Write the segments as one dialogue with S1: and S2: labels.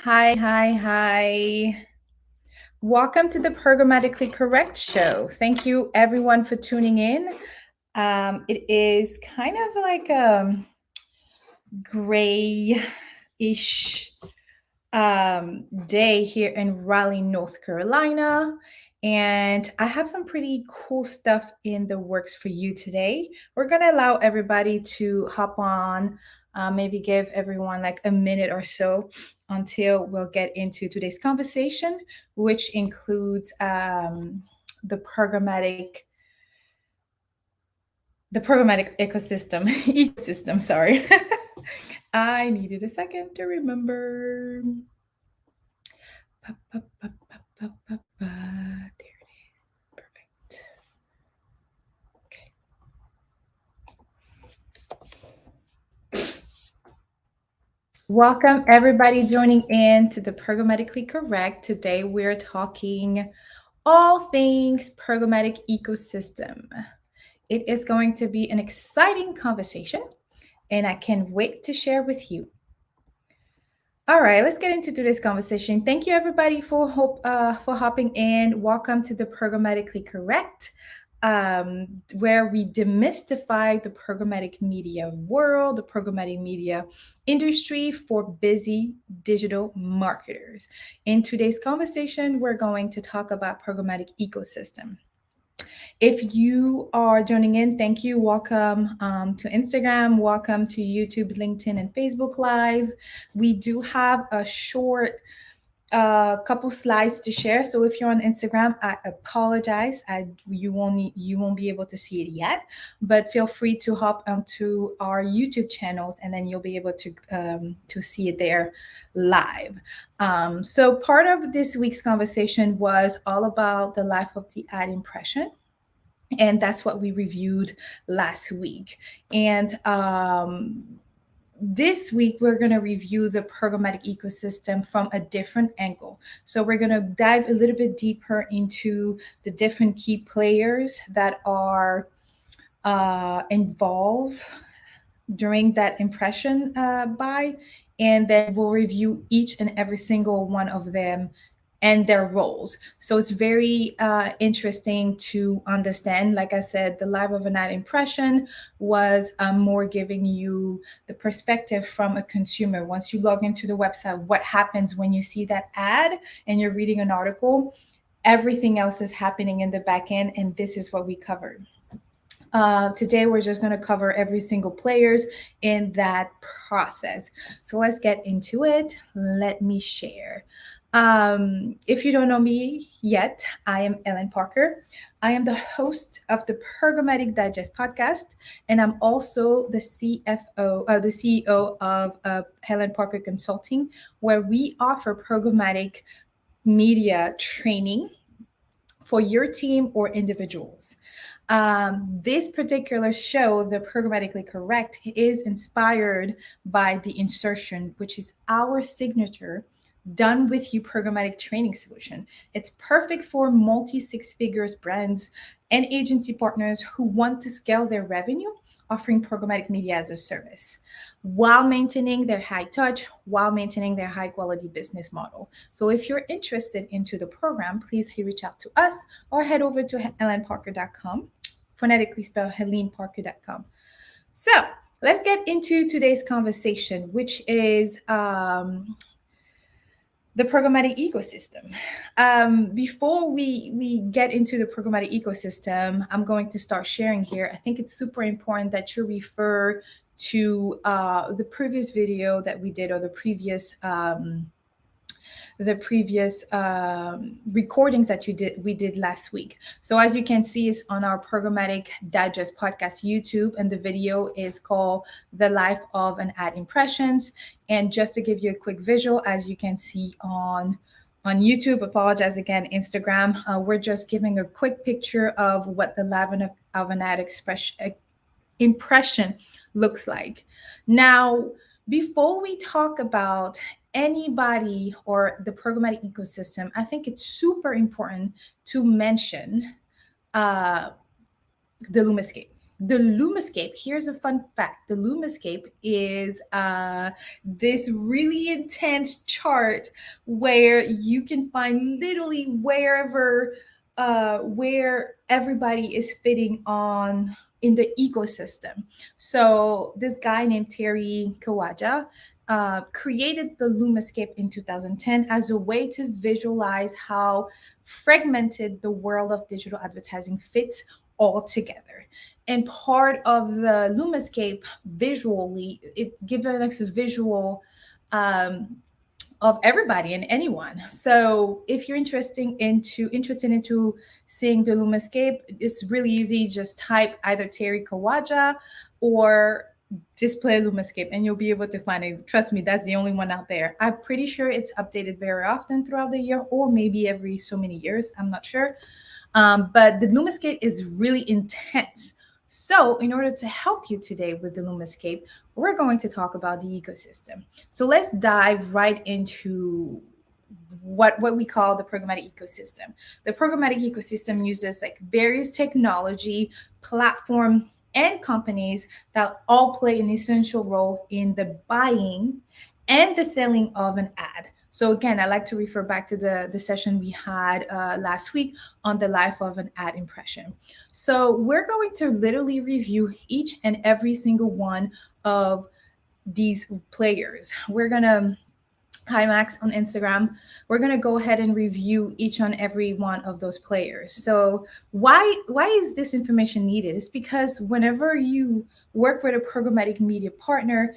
S1: Hi. Welcome to the Programmatically Correct show. Thank you, everyone, for tuning in. It is kind of like a gray-ish day here in Raleigh, North Carolina. And I have some pretty cool stuff in the works for you today. We're going to allow everybody to hop on, maybe give everyone like a minute or so until we'll get into today's conversation, which includes the programmatic the programmatic ecosystem. Sorry. I needed a second to remember. There it is. Perfect. Okay. Welcome, everybody, joining in to the Programmatically Correct. Today, we're talking all things programmatic ecosystem. It is going to be an exciting conversation, and I can't wait to share with you. All right, let's get into today's conversation. Thank you, everybody, for hopping in. Welcome to the Programmatically Correct, where we demystify the programmatic media world, the programmatic media industry for busy digital marketers. In today's conversation, we're going to talk about programmatic ecosystem. If you are joining in, thank you. Welcome to Instagram. Welcome to YouTube, LinkedIn, and Facebook Live. We do have a short couple slides to share. So if you're on Instagram, I apologize. You won't be able to see it yet, but feel free to hop onto our YouTube channels, and then you'll be able to see it there live. So part of this week's conversation was all about the life of the ad impression, and that's what we reviewed last week. And this week we're going to review the programmatic ecosystem from a different angle. So we're going to dive a little bit deeper into the different key players that are involved during that impression buy, and then we'll review each and every single one of them and their roles. So it's very interesting to understand. Like I said, the live of an ad impression was more giving you the perspective from a consumer. Once you log into the website, what happens when you see that ad and you're reading an article? Everything else is happening in the back end, and this is what we covered. Today, we're just going to cover every single players in that process. So let's get into it. Let me share. If you don't know me yet, I am Ellen Parker. I am the host of the Programmatic Digest podcast, and I'm also the the CEO of Helen Parker Consulting, where we offer programmatic media training for your team or individuals. This particular show, the Programmatically Correct, is inspired by the insertion, which is our signature done with you programmatic training solution. It's perfect for multi six figures brands and agency partners who want to scale their revenue, offering programmatic media as a service while maintaining their high touch, while maintaining their high quality business model. So if you're interested into the program, please reach out to us or head over to helenparker.com, phonetically spelled helenparker.com. So let's get into today's conversation, which is the programmatic ecosystem. Before we get into the programmatic ecosystem, I'm going to start sharing here. I think it's super important that you refer to the previous video that we did, or the previous recordings that we did last week. So as you can see, it's on our Programmatic Digest podcast YouTube, and the video is called The Life of an Ad Impressions. And just to give you a quick visual, as you can see on YouTube, apologize again, Instagram, we're just giving a quick picture of what the life of an ad impression looks like. Now, before we talk about anybody or the programmatic ecosystem, I think it's super important to mention the Loom Escape. The Loom Escape, here's a fun fact. The Loom Escape is this really intense chart where you can find literally where everybody is fitting on in the ecosystem. So this guy named Terry Kawaja created the Loom Escape in 2010 as a way to visualize how fragmented the world of digital advertising fits all together. And part of the Loom Escape visually, it's given us a visual um, of everybody and anyone. So if you're interested into seeing the Loom Escape, it's really easy. Just type either Terry Kawaja or display Loom Escape and you'll be able to find it. Trust me, that's the only one out there. I'm pretty sure it's updated very often throughout the year or maybe every so many years. I'm not sure. But the Loom Escape is really intense. So, in order to help you today with the Loom Escape, we're going to talk about the ecosystem. So, let's dive right into what we call the programmatic ecosystem. The programmatic ecosystem uses like various technology, platform, and companies that all play an essential role in the buying and the selling of an ad. So again, I like to refer back to the session we had last week on the life of an ad impression. So we're going to literally review each and every single one of these players. We're gonna Hi Max on Instagram. We're gonna go ahead and review each and every one of those players. So why is this information needed? It's because whenever you work with a programmatic media partner,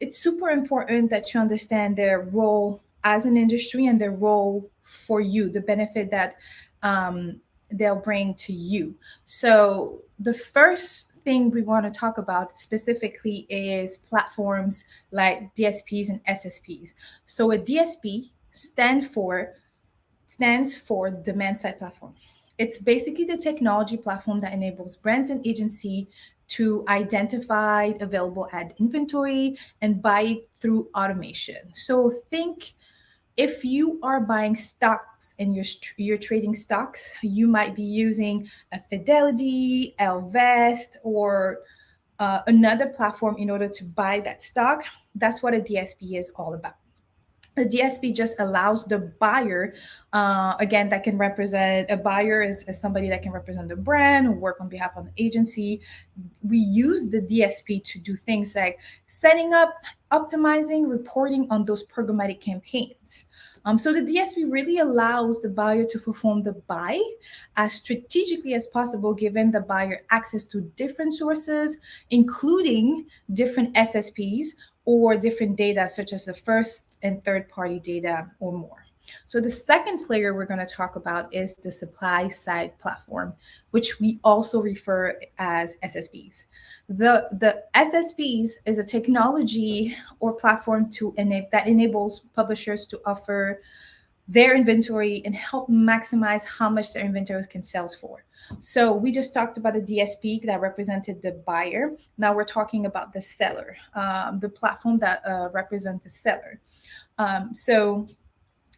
S1: it's super important that you understand their role as an industry and their role for you, the benefit that they'll bring to you. So the first thing we want to talk about specifically is platforms like DSPs and SSPs. So a DSP stands for demand side platform. It's basically the technology platform that enables brands and agency to identify available ad inventory and buy it through automation. So think if you are buying stocks and you're trading stocks, you might be using a Fidelity, Elvest, or another platform in order to buy that stock. That's what a DSP is all about. The DSP just allows the buyer, again, that can represent a buyer is somebody that can represent the brand or work on behalf of an agency. We use the DSP to do things like setting up, optimizing, reporting on those programmatic campaigns. So the DSP really allows the buyer to perform the buy as strategically as possible, giving the buyer access to different sources, including different SSPs or different data, such as the first and third party data or more. So the second player we're going to talk about is the supply side platform, which we also refer as SSPs. The SSPs is a technology or platform that enables publishers to offer their inventory and help maximize how much their inventory can sell for. So we just talked about a DSP that represented the buyer. Now we're talking about the seller, the platform that represents the seller. So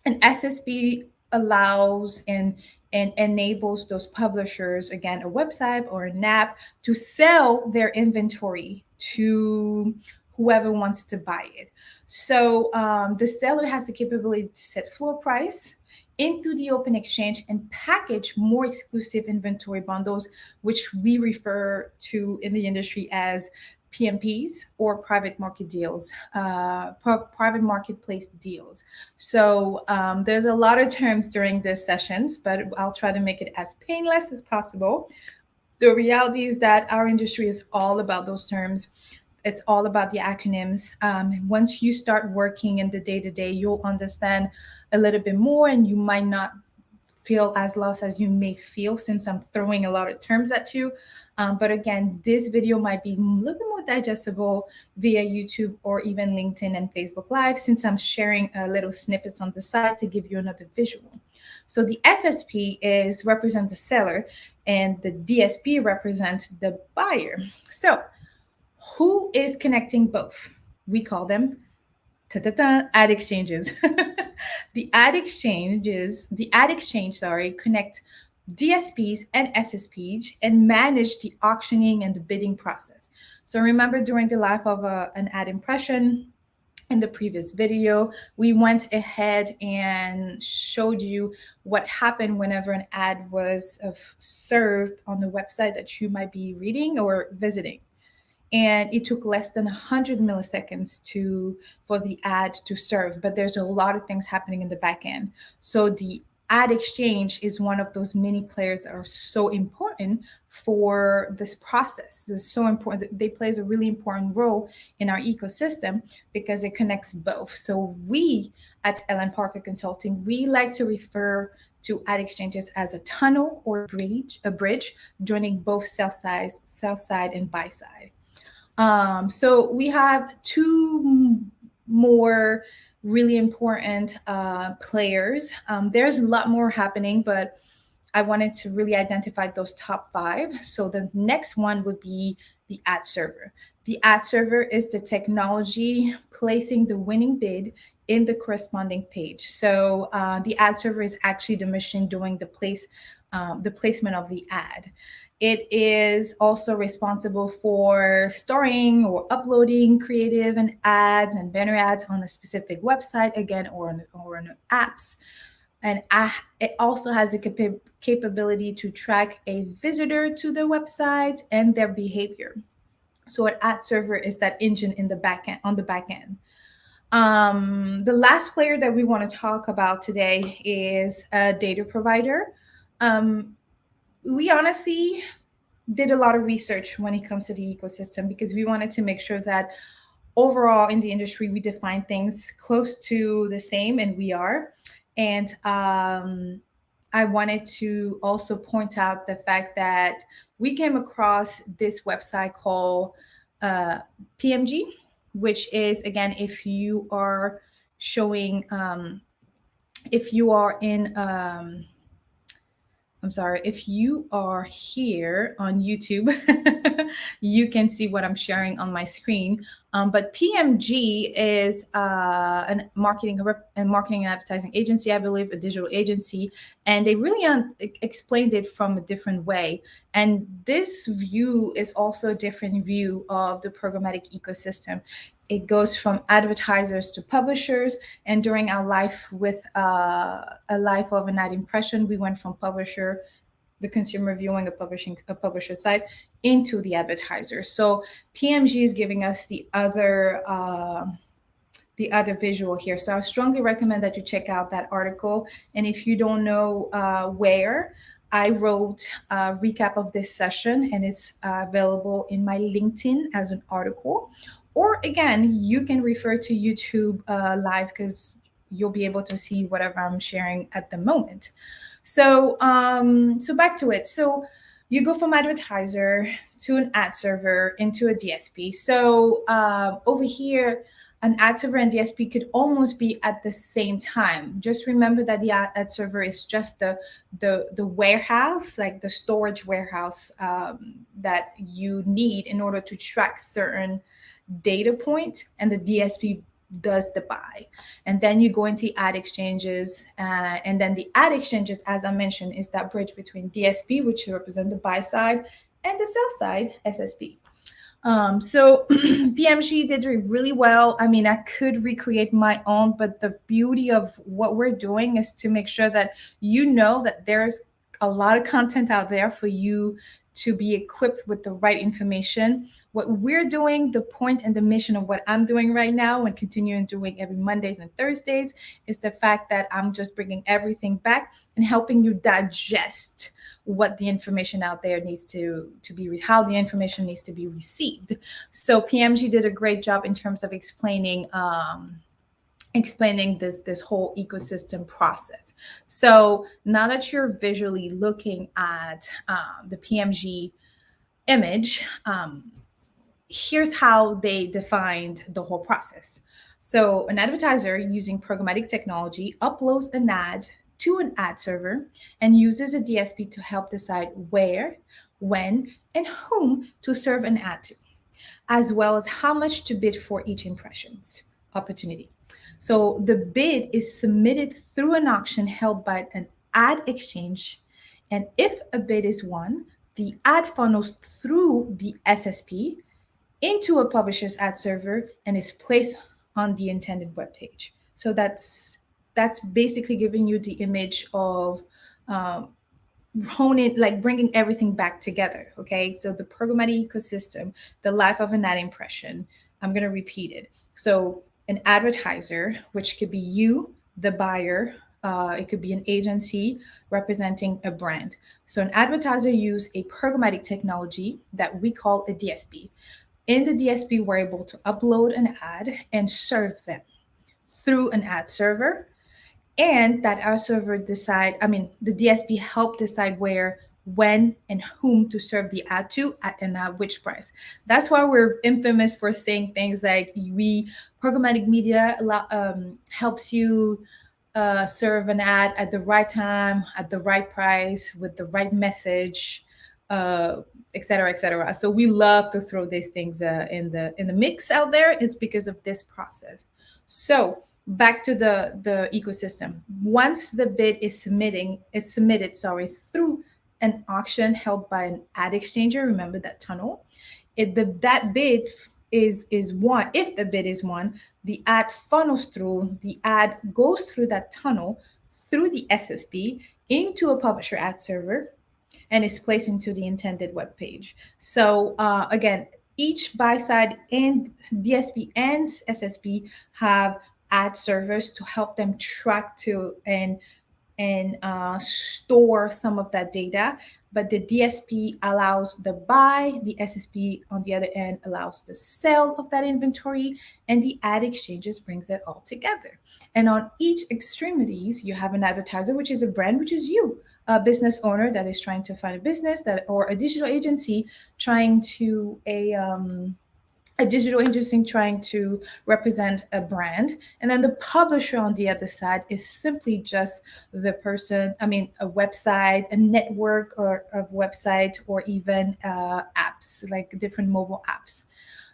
S1: an SSP allows and enables those publishers, again, a website or an app, to sell their inventory to whoever wants to buy it. So the seller has the capability to set floor price into the open exchange and package more exclusive inventory bundles, which we refer to in the industry as PMPs or private market deals, private marketplace deals. So there's a lot of terms during these sessions, but I'll try to make it as painless as possible. The reality is that our industry is all about those terms. It's all about the acronyms. Once you start working in the day-to-day, you'll understand a little bit more and you might not feel as lost as you may feel since I'm throwing a lot of terms at you. But again, this video might be a little bit more digestible via YouTube or even LinkedIn and Facebook Live, since I'm sharing little snippets on the side to give you another visual. So the SSP represent the seller and the DSP represent the buyer. So who is connecting both? We call them ad exchanges. The ad exchange, connect DSPs and SSPs and manage the auctioning and the bidding process. So remember, during the life of an ad impression, in the previous video, we went ahead and showed you what happened whenever an ad was served on the website that you might be reading or visiting. And it took less than 100 milliseconds for the ad to serve, but there's a lot of things happening in the back end. So the ad exchange is one of those many players that are so important for this process. This is so important. They plays a really important role in our ecosystem because it connects both. So we at Ellen Parker Consulting, we like to refer to ad exchanges as a tunnel or a bridge joining both sell side and buy side. So we have two more really important players. There's a lot more happening, but I wanted to really identify those top five. So the next one would be the ad server. The ad server is the technology placing the winning bid in the corresponding page. So the ad server is actually the machine doing the placement of the ad. It is also responsible for storing or uploading creative and ads and banner ads on a specific website, again, or on apps. And it also has the capability to track a visitor to the website and their behavior. So an ad server is that engine in the back end, on the back end. The last player that we want to talk about today is a data provider. We honestly did a lot of research when it comes to the ecosystem because we wanted to make sure that overall in the industry we define things close to the same, and we are. And I wanted to also point out the fact that we came across this website called PMG, which is, again, if you are showing, if you are in, I'm sorry, if you are here on YouTube, you can see what I'm sharing on my screen. But PMG is a marketing and advertising agency, I believe, a digital agency, and they really explained it from a different way. And this view is also a different view of the programmatic ecosystem. It goes from advertisers to publishers. And during our life with a life of an ad impression, we went from publisher, the consumer viewing a publisher site, into the advertiser. So PMG is giving us the other visual here. So I strongly recommend that you check out that article. And if you don't know where, I wrote a recap of this session, and it's available in my LinkedIn as an article. Or again, you can refer to YouTube live because you'll be able to see whatever I'm sharing at the moment. So back to it. So you go from advertiser to an ad server into a DSP. So over here, an ad server and DSP could almost be at the same time. Just remember that the ad server is just the warehouse, like the storage warehouse that you need in order to track certain data point, and the DSP does the buy. And then you go into ad exchanges, and then the ad exchanges, as I mentioned, is that bridge between DSP, which represent the buy side, and the sell side, SSP. So PMG did really well. I mean, I could recreate my own, but the beauty of what we're doing is to make sure that you know that there's a lot of content out there for you to be equipped with the right information. What we're doing, the point and the mission of what I'm doing right now and continuing doing every Mondays and Thursdays, is the fact that I'm just bringing everything back and helping you digest what the information out there needs to be, how the information needs to be received. So PMG did a great job in terms of explaining this whole ecosystem process. So now that you're visually looking at the PMG image, here's how they defined the whole process. So an advertiser using programmatic technology uploads an ad to an ad server and uses a DSP to help decide where, when, and whom to serve an ad to, as well as how much to bid for each impressions opportunity. So the bid is submitted through an auction held by an ad exchange And if a bid is won, the ad funnels through the SSP into a publisher's ad server and is placed on the intended web page. So that's basically giving you the image of um, honing, like bringing everything back together. Okay, so the programmatic ecosystem, the life of an ad impression. I'm going to repeat it. So an advertiser, which could be you, the buyer, it could be an agency representing a brand. So an advertiser use a programmatic technology that we call a DSP. In the DSP, we're able to upload an ad and serve them through an ad server, and that our server decide, I mean, the DSP help decide where, when, and whom to serve the ad to and at which price. That's why we're infamous for saying things like we programmatic media helps you serve an ad at the right time, at the right price, with the right message, uh, et cetera, et cetera. So we love to throw these things in the mix out there. It's because of this process. So back to the ecosystem. Once the bid is it's submitted, sorry, through an auction held by an ad exchanger. Remember that tunnel. That bid is won. If the bid is won, the ad funnels through. The ad goes through that tunnel through the SSP into a publisher ad server and is placed into the intended web page. So again, each buy side and DSP and SSP have ad servers to help them track to and store some of that data. But the DSP allows the buy, the SSP on the other end allows the sell of that inventory, and the ad exchanges brings it all together. And on each extremities, you have an advertiser, which is a brand, which is you, a business owner that is trying to find a business, that or a digital agency trying to a digital agency trying to represent a brand. And then the publisher on the other side is simply just the person, I mean, a website, a network or of website, or even apps, like different mobile apps.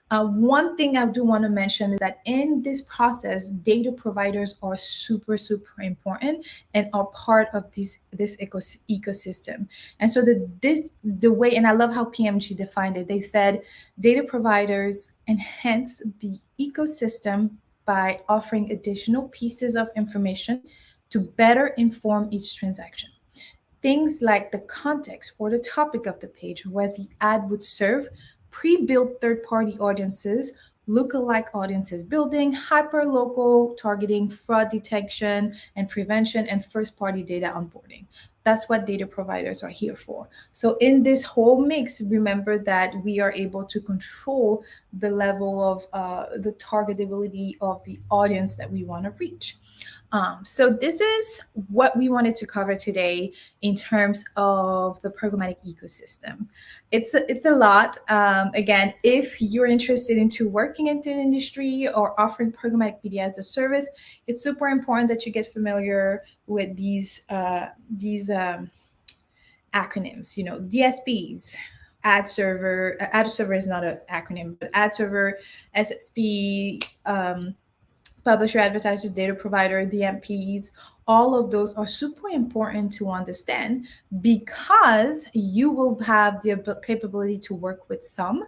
S1: One thing I do want to mention is that in this process, data providers are super, super important and are part of this ecosystem. And so the way, and I love how PMG defined it. They said data providers enhance the ecosystem by offering additional pieces of information to better inform each transaction. Things like the context or the topic of the page where the ad would serve, pre-built third-party audiences, lookalike audiences building, hyper-local targeting, fraud detection and prevention, and first-party data onboarding. That's what data providers are here for. So in this whole mix, remember that we are able to control the level of the targetability of the audience that we want to reach. So this is what we wanted to cover today in terms of the programmatic ecosystem. It's a lot. Again, if you're interested into working into an industry or offering programmatic media as a service, it's super important that you get familiar with these acronyms. You know, DSPs. Ad server. Ad server is not an acronym, but ad server, SSP, publisher, advertisers, data provider, DMPs, all of those are super important to understand because you will have the capability to work with some,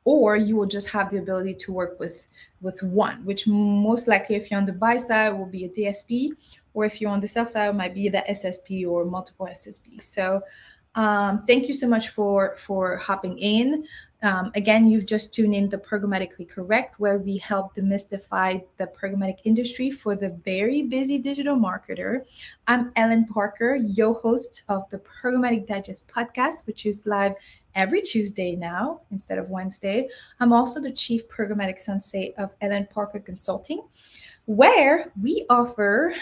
S1: or you will just have the ability to work with one, which most likely if you're on the buy side will be a DSP, or if you're on the sell side it might be the SSP or multiple SSPs. So thank you so much for hopping in. Again, you've just tuned in to Programmatically Correct, where we help demystify the programmatic industry for the very busy digital marketer. I'm Ellen Parker, your host of the Programmatic Digest podcast, which is live every Tuesday now instead of Wednesday. I'm also the Chief Programmatic Sensei of Ellen Parker Consulting, where we offer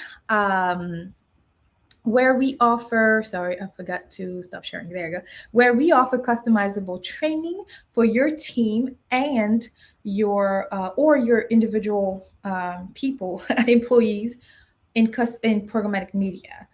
S1: sorry, I forgot to stop sharing, there you go, where we offer customizable training for your team and your or your individual people employees in programmatic media.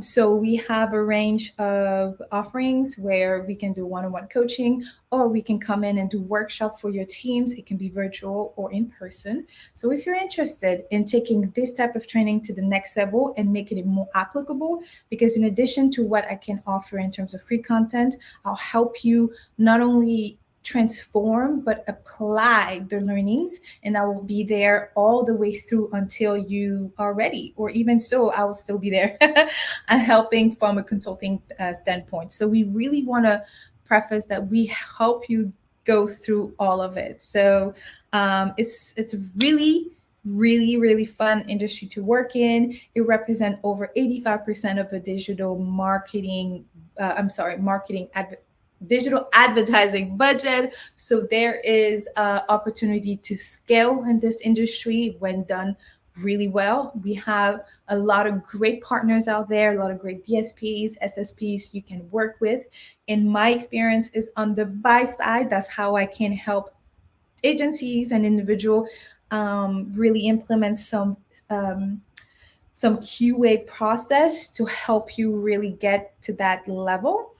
S1: So we have a range of offerings where we can do one-on-one coaching, or we can come in and do workshop for your teams. It can be virtual or in person. So if you're interested in taking this type of training to the next level and making it more applicable, because in addition to what I can offer in terms of free content, I'll help you not only transform but apply the learnings, and I will be there all the way through until you are ready, or even so I will still be there helping from a consulting standpoint. So we really want to preface that we help you go through all of it. So it's really fun industry to work in. It represents over 85% of the digital marketing digital advertising budget. So there is opportunity to scale in this industry when done really well. We have a lot of great partners out there, a lot of great DSPs, SSPs you can work with. In my experience is on the buy side. That's how I can help agencies and individual really implement some QA process to help you really get to that level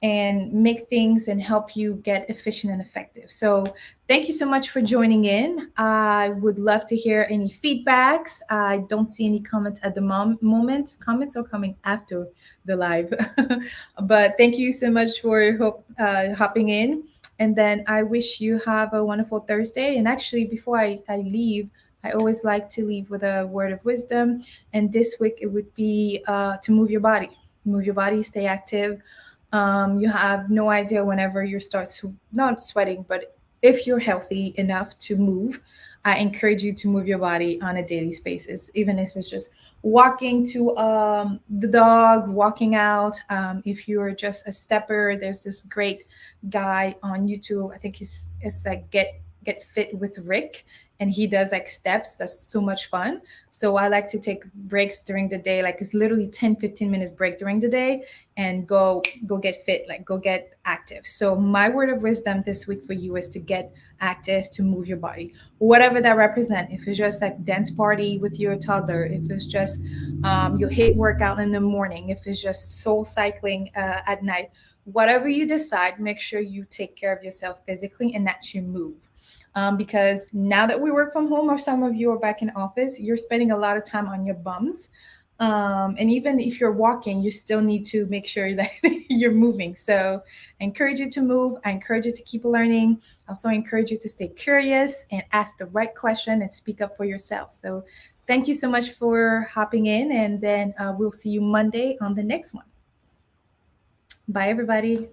S1: and make things and help you get efficient and effective. So thank you so much for joining in. I would love to hear any feedbacks. I don't see any comments at the moment. Comments are coming after the live. But thank you so much for hopping in. And then I wish you have a wonderful Thursday. And actually, before I leave, I always like to leave with a word of wisdom. And this week it would be to move your body. Move your body, stay active. You have no idea whenever you start not sweating, but if you're healthy enough to move, I encourage you to move your body on a daily basis, even if it's just walking to the dog, walking out. If you're just a stepper, there's this great guy on YouTube. I think it's like Get Fit with Rick, and he does like steps. That's so much fun. So I like to take breaks during the day, like it's literally 10-15 minutes break during the day, and go get fit, like go get active. So my word of wisdom this week for you is to get active, to move your body, whatever that represent. If it's just like dance party with your toddler, if it's just your HIIT workout in the morning, if it's just soul cycling at night, whatever you decide, make sure you take care of yourself physically and that you move. Because now that we work from home, or some of you are back in office, you're spending a lot of time on your bums. And even if you're walking, you still need to make sure that you're moving. So I encourage you to move. I encourage you to keep learning. I also encourage you to stay curious and ask the right question and speak up for yourself. So thank you so much for hopping in. And then we'll see you Monday on the next one. Bye, everybody.